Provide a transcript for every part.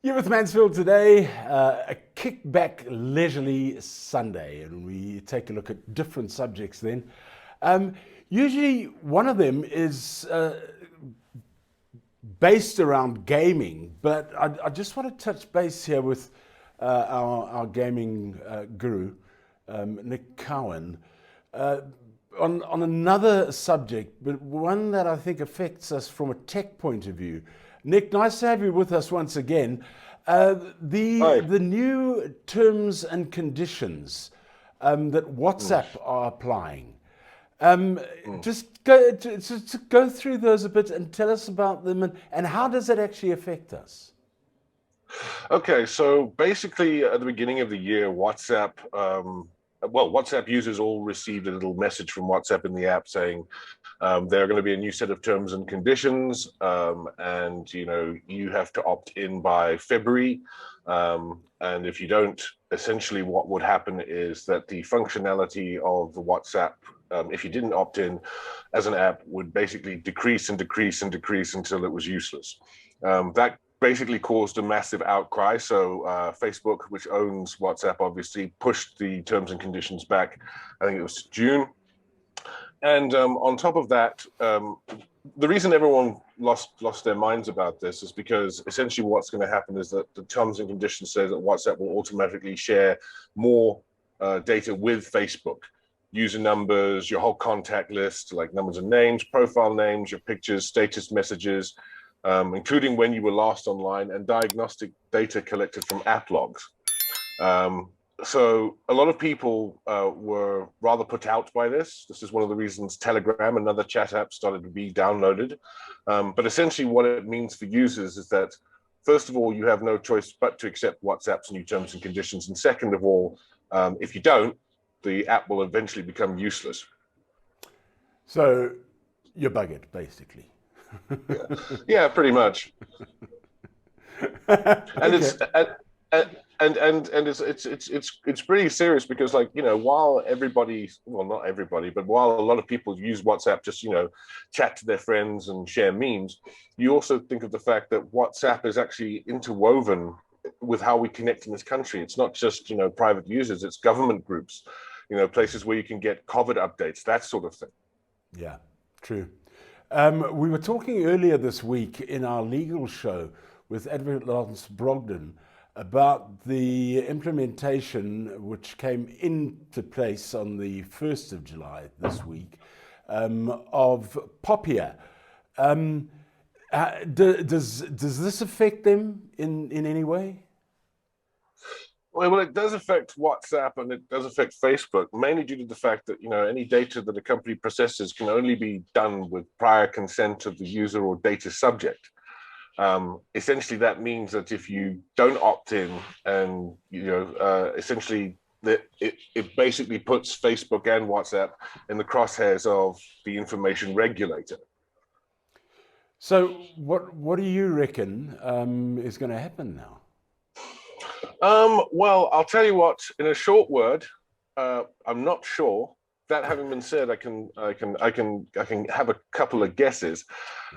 You're with Mansfield today, a kickback leisurely Sunday, and we take a look at different subjects then. Usually one of them is based around gaming, but I just want to touch base here with our gaming guru, Nick Cowan, on another subject, but one that I think affects us from a tech point of view. Nick, nice to have you with us once again. Hi. The new terms and conditions that Mm, WhatsApp are applying. Um, mm. just to go through those a bit and tell us about them and how does it actually affect us? Okay, so basically at the beginning of the year, WhatsApp users all received a little message from WhatsApp in the app saying there are going to be a new set of terms and conditions, and you have to opt in by February. And if you don't, essentially what would happen is that the functionality of the WhatsApp, if you didn't opt in as an app, would basically decrease and decrease and decrease until it was useless. That basically caused a massive outcry. So Facebook, which owns WhatsApp, obviously pushed the terms and conditions back. I think it was June. And on top of that, the reason everyone lost their minds about this is because essentially what's going to happen is that the terms and conditions say that WhatsApp will automatically share more data with Facebook, user numbers, your whole contact list, like numbers and names, profile names, your pictures, status messages, including when you were last online, and diagnostic data collected from app logs. Um, so a lot of people were rather put out by this. This is one of the reasons Telegram, another chat app, started to be downloaded. But essentially what it means for users is that, first of all, you have no choice but to accept WhatsApp's new terms and conditions. And second of all, if you don't, the app will eventually become useless. So you're buggered, basically. Yeah, yeah, pretty much. And Okay. it's and it's pretty serious because, like, while everybody, well, not everybody, but while a lot of people use WhatsApp just chat to their friends and share memes, you also think of the fact that WhatsApp is actually interwoven with how we connect in this country. It's not just private users, it's government groups, places where you can get COVID updates, that sort of thing. Yeah, true. We were talking earlier this week in our legal show with Advocate Lance Brogden about the implementation which came into place on the 1st of July this week of POPIA. Um, does this affect them in any way? Well, it does affect WhatsApp and it does affect Facebook, mainly due to the fact that any data that a company processes can only be done with prior consent of the user or data subject. Essentially, that means that if you don't opt in, and essentially that it basically puts Facebook and WhatsApp in the crosshairs of the information regulator. So what do you reckon is going to happen now? Well, I'll tell you what. In a short word, I'm not sure. That having been said, I can have a couple of guesses.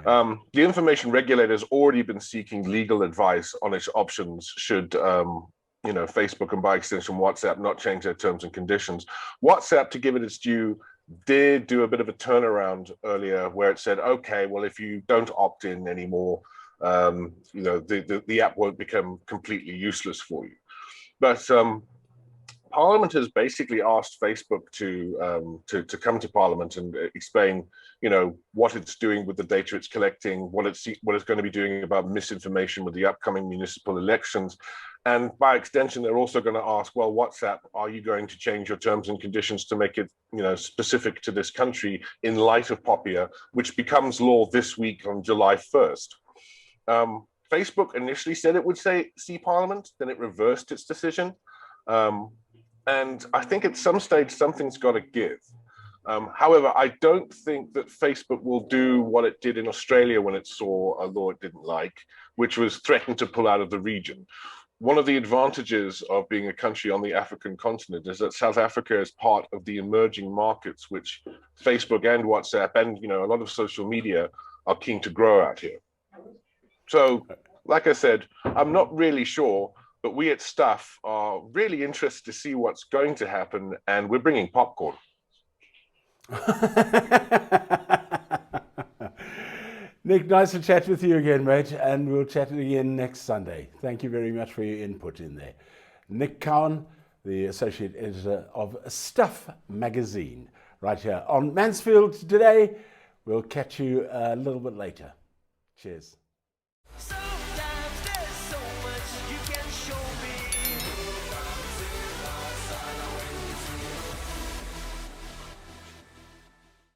Yeah. The information regulator has already been seeking legal advice on its options should Facebook and by extension WhatsApp not change their terms and conditions. WhatsApp, to give it its due, did do a bit of a turnaround earlier where it said, okay, well, if you don't opt in anymore, the app won't become completely useless for you. But Parliament has basically asked Facebook to come to Parliament and explain, what it's doing with the data it's collecting, what it's going to be doing about misinformation with the upcoming municipal elections, and by extension, they're also going to ask, well, WhatsApp, are you going to change your terms and conditions to make it, specific to this country in light of POPIA, which becomes law this week on July 1st. Facebook initially said it would see Parliament, then it reversed its decision. Um, and I think at some stage, something's got to give. However, I don't think that Facebook will do what it did in Australia when it saw a law it didn't like, which was threaten to pull out of the region. One of the advantages of being a country on the African continent is that South Africa is part of the emerging markets, which Facebook and WhatsApp and a lot of social media are keen to grow out here. So like I said, I'm not really sure, but we at Stuff are really interested to see what's going to happen, and we're bringing popcorn. Nick, nice to chat with you again, mate, and we'll chat again next Sunday. Thank you very much for your input in there. Nick Cowan, the associate editor of Stuff magazine, right here on Mansfield Today. We'll catch you a little bit later. Cheers.